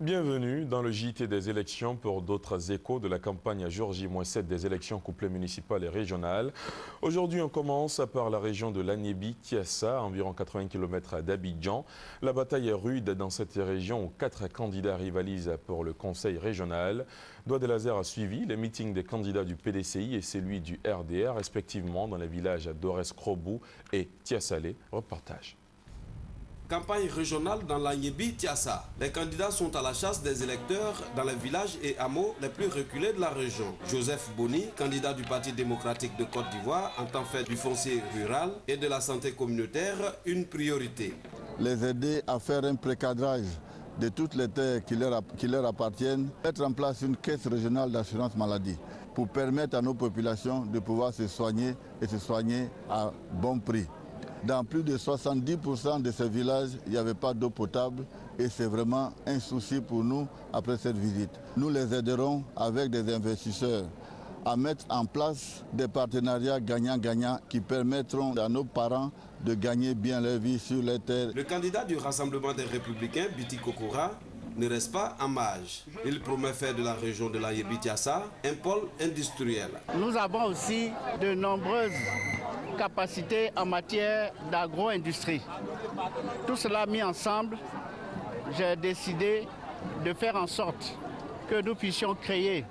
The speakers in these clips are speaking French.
Bienvenue dans le JT des élections pour d'autres échos de la campagne à jour J-7 des élections couplées municipales et régionales. Aujourd'hui, on commence par la région de l'Aniébi-Tiassa, à environ 80 km d'Abidjan. La bataille est rude dans cette région où 4 candidats rivalisent pour le conseil régional. Doigt de Laser a suivi les meetings des candidats du PDCI et celui du RDR, respectivement dans les villages d'Ores-Krobou et Tiassalé. Reportage. Campagne régionale dans l'Aniébi-Tiassa. Les candidats sont à la chasse des électeurs dans les villages et hameaux les plus reculés de la région. Joseph Boni, candidat du Parti démocratique de Côte d'Ivoire, entend faire du foncier rural et de la santé communautaire une priorité. Les aider à faire un précadrage de toutes les terres qui leur appartiennent, mettre en place une caisse régionale d'assurance maladie pour permettre à nos populations de pouvoir se soigner et se soigner à bon prix. Dans plus de 70% de ces villages, il n'y avait pas d'eau potable et c'est vraiment un souci pour nous après cette visite. Nous les aiderons avec des investisseurs à mettre en place des partenariats gagnant-gagnant qui permettront à nos parents de gagner bien leur vie sur les terres. Le candidat du Rassemblement des Républicains, Biti Kokora, ne reste pas en marge. Il promet faire de la région de l'Aniébi-Tiassa un pôle industriel. Nous avons aussi de nombreuses capacités en matière d'agro-industrie. Tout cela mis ensemble, j'ai décidé de faire en sorte que nous puissions créer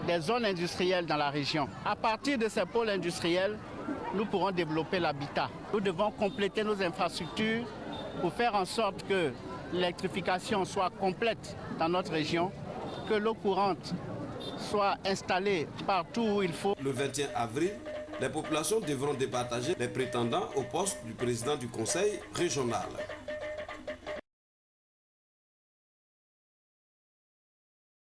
des zones industrielles dans la région. À partir de ces pôles industriels, nous pourrons développer l'habitat. Nous devons compléter nos infrastructures pour faire en sorte que l'électrification soit complète dans notre région, que l'eau courante soit installée partout où il faut. Le 21 avril, les populations devront départager les prétendants au poste du président du conseil régional.